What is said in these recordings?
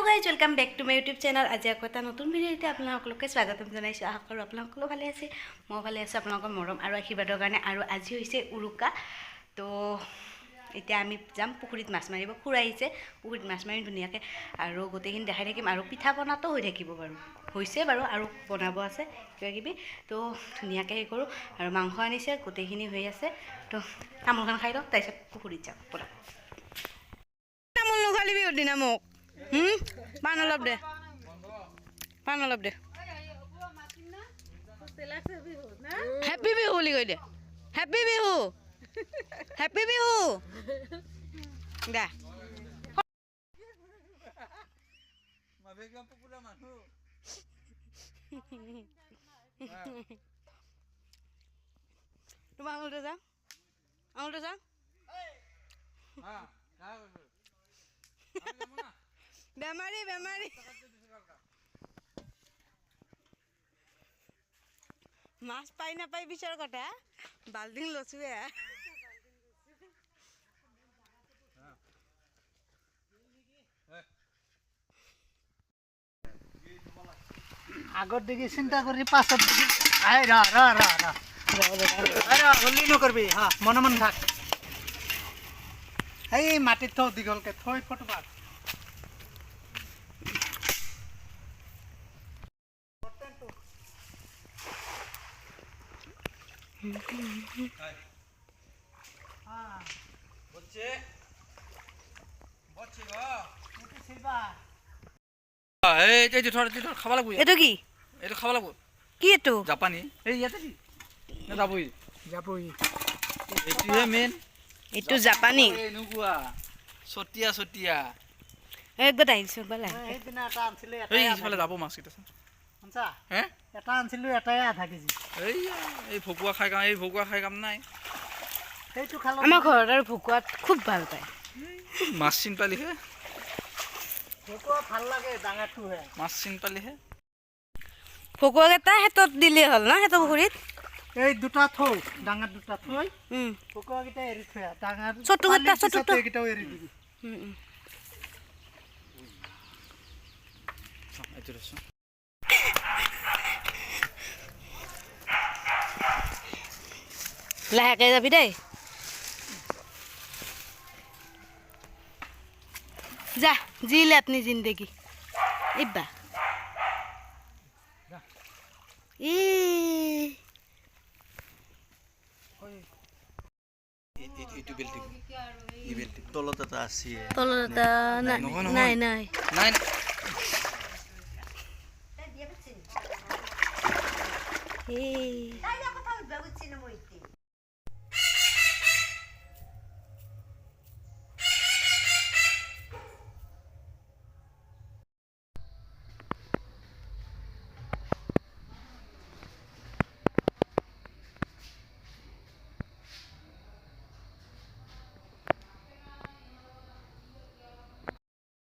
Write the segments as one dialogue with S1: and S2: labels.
S1: Guys welcome back to my YouTube channel. আজি আকৌ এটা নতুন ভিডিঅ'তে আপোনালোককে স্বাগতম জনাইছোঁ। আশা কৰোঁ আপোনালোকো ভালে আছে, মই ভালে আছোঁ আপোনালোকৰ মৰম আৰু আশীৰ্বাদৰ কাৰণে। আৰু আজি হৈছে উৰুকা, তো এতিয়া আমি যাম পুখুৰীত মাছ মাৰিব। খুৰা আহিছে, পুখুৰীত মাছ মাৰিম ধুনীয়াকৈ আৰু গোটেইখিনি দেখাই থাকিম। আৰু পিঠা পনাটো হৈ থাকিব বাৰু, হৈছে বাৰু আৰু বনাব আছে কিবা কিবি, তো ধুনীয়াকৈ হেৰি কৰোঁ। আৰু মাংস আনিছে, গোটেইখিনি হৈ আছে। তো তামোলখন খাই লওঁ, তাৰপিছত পুখুৰীত যাম। পৰা তামোল নোখালিবি দিনা মোক পাণ অলপ দে, পাণ অলপ দে। হেপী বিহু বুলি কৈ দে, হেপী বিহু, হেপী বিহু দে। তোমাৰ আঙুলটো যা, আঙুলটো যা। বেমাৰী বেমাৰী মাছ পাই নাপাই পিছৰ কথা, বাল্টিং লচুৱে
S2: আগত দেখি চিন্তা কৰি পাছত দেখি হলি নকৰবি হা, মনে মনে থাক। এই মাটিত থৈ দীঘলকে থৈ ফটো মাৰ।
S1: এইটো কি?
S3: এইটো খাব লাগিব।
S1: কি এইটো?
S3: জাপানী। এই ইয়াতে কি যাবই
S2: যাবই।
S3: এইটোহে মেইন।
S1: এইটো জাপানী।
S3: এনেকুৱা চতিয়া চতিয়া
S1: একবাৰ আহিছোঁ বলা।
S2: সেইদিনা এটা আনিছিলোঁ,
S3: এই সিফালে যাব মাছকেইটা
S2: শুনছা?
S3: হে
S2: এটা আনিছিলোঁ, এটাই আধা কেজি।
S3: এই ভকুৱা খাই কাম, এই ভকুৱা খাই কাম নাই।
S2: সেইটো খালোঁ।
S1: আমাৰ ঘৰত আৰু ভকুৱাত খুব ভাল পায়।
S3: মাছ চিন পালিহে,
S2: ভকুৱা ভাল লাগে, ডাঙৰটোহে।
S3: মাছ চিন পালিহে।
S1: ভকুৱাকেইটা হেতত দিলেই হ'ল ন, হেতৰ পুখুৰীত।
S2: এই দুটা থৈ, ডাঙৰ দুটা থৈ ভকুৱাকেইটা এৰি থৈ, ডাঙৰ এইকেইটাও এৰি দিবি।
S1: লাহেকে যাবি দেই, যা জিলে আপনি জিন্দগি ইবা
S3: তলত এটা আছে,
S1: তলত এটা নাই নাই
S3: নাই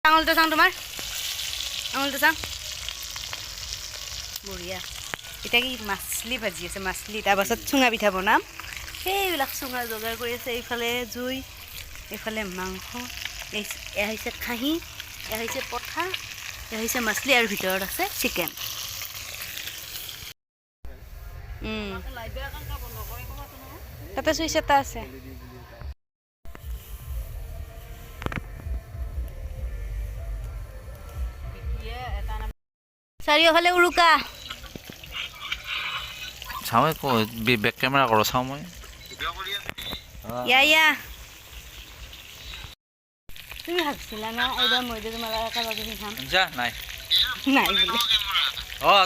S1: আঙুলটো চাওঁ, তোমাৰ আঙুলটো চাওঁ, বঢ়িয়া। এতিয়া কি মাছলি ভাজি আছে, মাছলি। তাৰপাছত চুঙা পিঠা বনাম, সেইবিলাক চুঙা যোগাৰ কৰি আছে। এইফালে জুই, এইফালে মাংস, এয়া হৈছে খাহী, এয়া হৈছে পঠা, এয়া হৈছে মাছলি, আৰু ভিতৰত আছে চিকেন। তাতে চুইচ এটা আছে। চাৰিওফালে উৰুকা।
S3: চাওঁ বেক কেমেৰা কৰোঁ, চাওঁ মই।
S1: তুমি ভাবছিলা না এইবাৰ মই যে তোমাৰ একেলগে খাম?
S3: যা নাই
S1: নাই বোলে।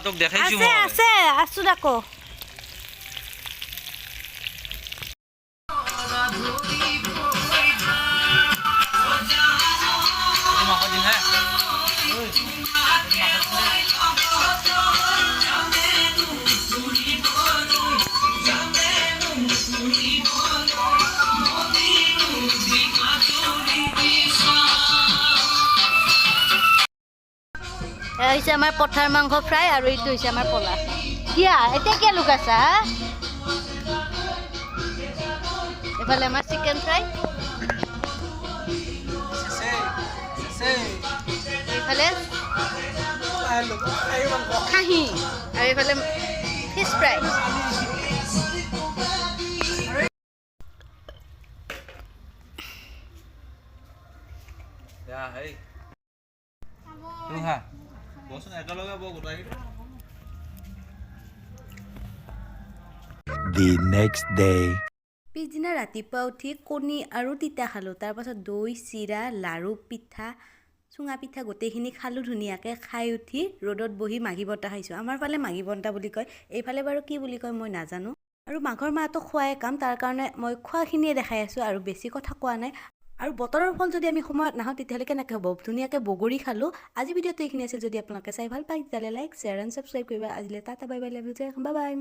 S3: তোক দেখাইছোঁ
S1: আছে আছে, আছোঁ আকৌ। এয়া হৈছে আমাৰ পঠাৰ মাংস ফ্ৰাই, আৰু এইটো হৈছে আমাৰ পলা। কিয়া এতিয়া কিয় লুকাইছা? এফালে আমাৰ চিকেন ফ্ৰাই, এইফালে খাহী আৰু এইফালে fish fry
S4: The next day.
S1: পিছদিনা ৰাতিপুৱা উঠি কণী আৰু তিতা খালোঁ তাৰপাছত দৈ চিৰা লাৰু পিঠা চুঙা পিঠা গোটেইখিনি খালোঁ ধুনীয়াকৈ খাই উঠি ৰ'দত বহি মাঘী বন্তা খাইছোঁ আমাৰ ফালে মাঘী বন্তা বুলি কয় এইফালে বাৰু কি বুলি কয় মই নাজানো আৰু মাঘৰ মাহটো খোৱাই কাম তাৰ কাৰণে মই খোৱাখিনিয়ে দেখাই আছোঁ আৰু বেছি কথা কোৱা নাই আৰু বতৰৰ ফল যদি আমি সময়ত নাখাওঁ তেতিয়াহ'লে কেনেকৈ হ'ব ধুনীয়াকৈ বগৰী খালোঁ আজি ভিডিঅ'টো এইখিনি আছিল যদি আপোনালোকে চাই ভাল পায় তেতিয়াহ'লে লাইক শ্বেয়াৰ এণ্ড ছাবস্ক্ৰাইব কৰিবা আজিলৈ tata bye bye love you bye bye